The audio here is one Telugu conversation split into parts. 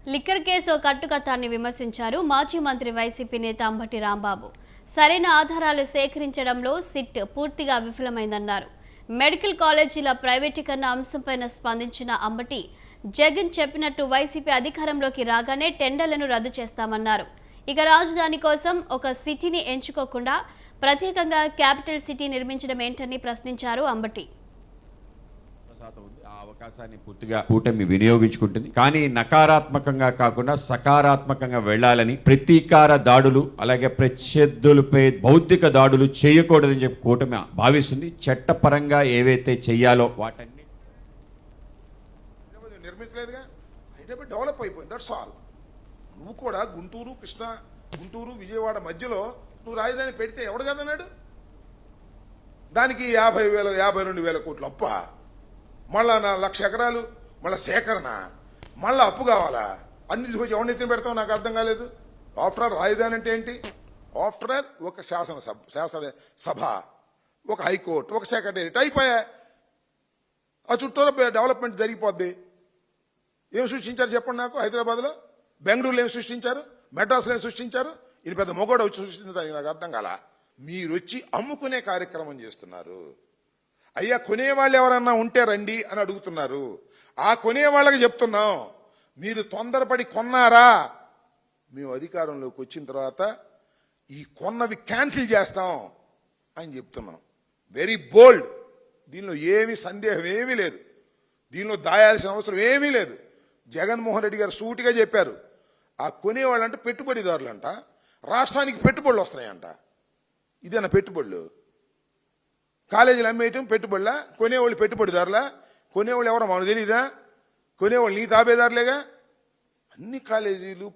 లిక్కర్ కేసు కట్టుకథాన్ని విమర్శించారు మాజీ మంత్రి వైసీపీ నేత అంబటి రాంబాబు. సరైన ఆధారాలు సేకరించడంలో సిట్ పూర్తిగా విఫలమైందన్నారు. మెడికల్ కాలేజీల ప్రైవేటీకరణ అంశంపైన స్పందించిన అంబటి, జగన్ చెప్పినట్టు వైసీపీ అధికారంలోకి రాగానే టెండర్లను రద్దు చేస్తామన్నారు. ఇక రాజధాని కోసం ఒక సిటీని ఎంచుకోకుండా ప్రత్యేకంగా క్యాపిటల్ సిటీ నిర్మించడం ఏంటని ప్రశ్నించారు అంబటి. అవకాశాన్ని పూర్తిగా కూటమి వినియోగించుకుంటుంది. కానీ నకారాత్మకంగా కాకుండా సకారాత్మకంగా వెళ్లాలని, ప్రతీకార దాడులు అలాగే ప్రత్యర్థులపై భౌతిక దాడులు చేయకూడదని చెప్పి కూటమి భావిస్తుంది. చట్టపరంగా ఏవైతే చెయ్యాలో వాటన్ని నిర్మించలేదుగా. హైదరాబాద్ డెవలప్ అయిపోయింది, దట్స్ ఆల్. నువ్వు కూడా గుంటూరు, కృష్ణా, గుంటూరు, విజయవాడ మధ్యలో నువ్వు రాజధాని పెడితే ఎవడు కదన్నాడు? దానికి 52,000 కోట్లు అప్ప, మళ్ళా 1,00,000 ఎకరాలు, మళ్ళీ సేకరణ, మళ్ళీ అప్పు కావాలా? అన్ని చూసి ఎవరినెత్తిన పెడతావు నాకు అర్థం కాలేదు. ఆఫ్టర్ ఆల్ రాజధాని అంటే ఏంటి? ఆఫ్టర్ ఆల్ ఒక శాసనసభ, ఒక హైకోర్టు, ఒక సెక్రటేరియట్ అయిపోయా. ఆ చుట్టూరు డెవలప్మెంట్ జరిగిపోద్ది. ఏం సృష్టించారు చెప్పండి నాకు? హైదరాబాద్లో, బెంగళూరులో ఏం సృష్టించారు? మెడ్రాస్లో ఏం సృష్టించారు? ఇది పెద్ద మొగోడు వచ్చి సృష్టించడానికి నాకు అర్థం కాల. మీరు వచ్చి అమ్ముకునే కార్యక్రమం చేస్తున్నారు. అయ్యా, కొనేవాళ్ళు ఎవరన్నా ఉంటే రండి అని అడుగుతున్నారు. ఆ కొనేవాళ్ళకి చెప్తున్నాం, మీరు తొందరపడి కొన్నారా? మేము అధికారంలోకి వచ్చిన తర్వాత ఈ కొన్నవి క్యాన్సిల్ చేస్తాం అని చెప్తున్నాం. Very bold. దీనిలో ఏమీ సందేహం ఏమీ లేదు, దీనిలో దాయాల్సిన అవసరం ఏమీ లేదు. జగన్మోహన్ రెడ్డి గారు సూటిగా చెప్పారు, ఆ కొనేవాళ్ళంటే పెట్టుబడిదారులంట, రాష్ట్రానికి పెట్టుబడులు వస్తున్నాయంట. ఇదేనా పెట్టుబడులు? కాలేజీలు అమ్మేయటం పెట్టుబడులా? కొనేవాళ్ళు పెట్టుబడిదారులా? కొనేవాళ్ళు ఎవరో మనకు తెలీదా? కొనేవాళ్ళు నీ తాబేదారులేగా. అన్ని కాలేజీలు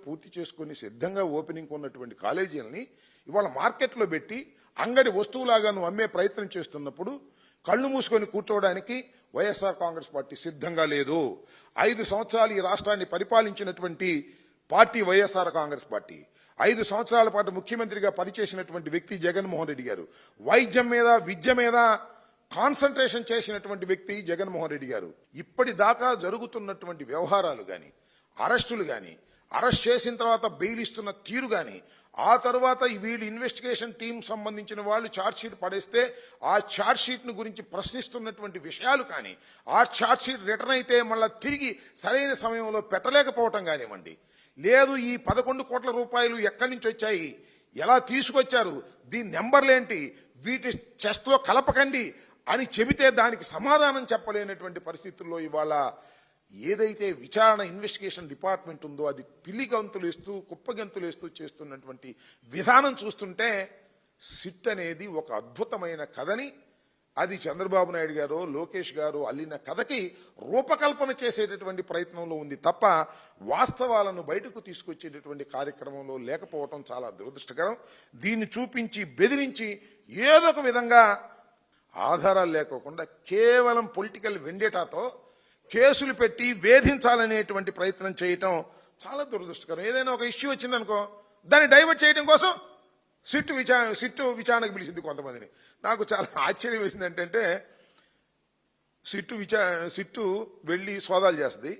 పూర్తి చేసుకుని సిద్ధంగా ఓపెనింగ్ ఉన్నటువంటి కాలేజీలని ఇవాళ మార్కెట్లో పెట్టి అంగడి వస్తువులాగా నువ్వు అమ్మే ప్రయత్నం చేస్తున్నప్పుడు కళ్ళు మూసుకొని కూర్చోవడానికి వైఎస్ఆర్ కాంగ్రెస్ పార్టీ సిద్ధంగా లేదు. 5 సంవత్సరాలు ఈ రాష్ట్రాన్ని పరిపాలించినటువంటి పార్టీ వైఎస్ఆర్ కాంగ్రెస్ పార్టీ. 5 సంవత్సరాల పాటు ముఖ్యమంత్రిగా పనిచేసినటువంటి వ్యక్తి జగన్మోహన్ రెడ్డి గారు. వైద్యం మీద, విద్య మీద కాన్సన్ట్రేషన్ చేసినటువంటి వ్యక్తి జగన్మోహన్ రెడ్డి గారు. ఇప్పటిదాకా జరుగుతున్నటువంటి వ్యవహారాలు కానీ, అరెస్టులు కానీ, అరెస్ట్ చేసిన తర్వాత బెయిల్ ఇస్తున్న తీరు కానీ, ఆ తర్వాత వీళ్ళు ఇన్వెస్టిగేషన్ టీం సంబంధించిన వాళ్ళు ఛార్జ్షీట్ పడేస్తే ఆ ఛార్జ్షీట్ను గురించి ప్రశ్నిస్తున్నటువంటి విషయాలు కానీ, ఆ ఛార్జ్షీట్ రిటర్న్ అయితే మళ్ళీ తిరిగి సరైన సమయంలో పెట్టలేకపోవటం కానివ్వండి, లేదు ఈ 11 కోట్ల రూపాయలు ఎక్కడి నుంచి వచ్చాయి, ఎలా తీసుకొచ్చారు, దీని నెంబర్లేంటి, వీటి చెస్ట్లో కలపకండి అని చెబితే దానికి సమాధానం చెప్పలేనటువంటి పరిస్థితుల్లో ఇవాళ ఏదైతే విచారణ ఇన్వెస్టిగేషన్ డిపార్ట్మెంట్ ఉందో అది పిల్లి గంతులు వేస్తూ, కుప్పగంతులు వేస్తూ చేస్తున్నటువంటి విధానం చూస్తుంటే సిట్ అనేది ఒక అద్భుతమైన కథని, అది చంద్రబాబు నాయుడు గారు, లోకేష్ గారు అల్లిన కథకి రూపకల్పన చేసేటటువంటి ప్రయత్నంలో ఉంది తప్ప వాస్తవాలను బయటకు తీసుకొచ్చేటటువంటి కార్యక్రమంలో లేకపోవటం చాలా దురదృష్టకరం. దీన్ని చూపించి బెదిరించి ఏదో ఒక విధంగా ఆధారాలు లేకోకుండా కేవలం పొలిటికల్ వెండేటాతో కేసులు పెట్టి వేధించాలనేటువంటి ప్రయత్నం చేయటం చాలా దురదృష్టకరం. ఏదైనా ఒక ఇష్యూ వచ్చిందనుకో, దాన్ని డైవర్ట్ చేయడం కోసం సిట్టు విచారణకు పిలిచింది కొంతమందిని. నాకు చాలా ఆశ్చర్యం వేసింది ఏంటంటే, సిట్టు వెళ్ళి సోదాలు చేస్తుంది,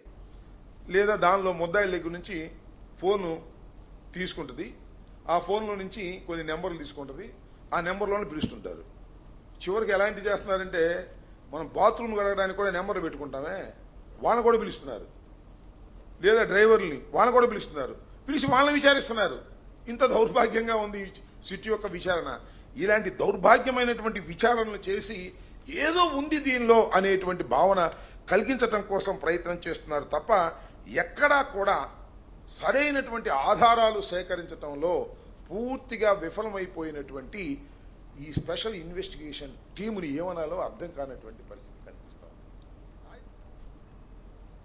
లేదా దానిలో ముద్దాయిల దగ్గర నుంచి ఫోను తీసుకుంటుంది, ఆ ఫోన్లో నుంచి కొన్ని నెంబర్లు తీసుకుంటుంది, ఆ నెంబర్లోనే పిలుస్తుంటారు. చివరికి ఎలాంటి చేస్తున్నారంటే, మనం బాత్రూమ్ కడగడానికి కూడా నెంబర్లు పెట్టుకుంటామే, వాళ్ళని కూడా పిలుస్తున్నారు, లేదా డ్రైవర్ని వాళ్ళని కూడా పిలుస్తున్నారు, పిలిచి వాళ్ళని విచారిస్తున్నారు. ఇంత దౌర్భాగ్యంగా ఉంది సిట్ యొక్క విచారణ. ఇలాంటి దౌర్భాగ్యమైనటువంటి విచారణలు చేసి ఏదో ఉంది దీనిలో అనేటువంటి భావన కలిగించటం కోసం ప్రయత్నం చేస్తున్నారు తప్ప ఎక్కడా కూడా సరైనటువంటి ఆధారాలు సేకరించటంలో పూర్తిగా విఫలమైపోయినటువంటి ఈ స్పెషల్ ఇన్వెస్టిగేషన్ టీముని ఏమనాలో అర్థం కానటువంటి పరిస్థితి.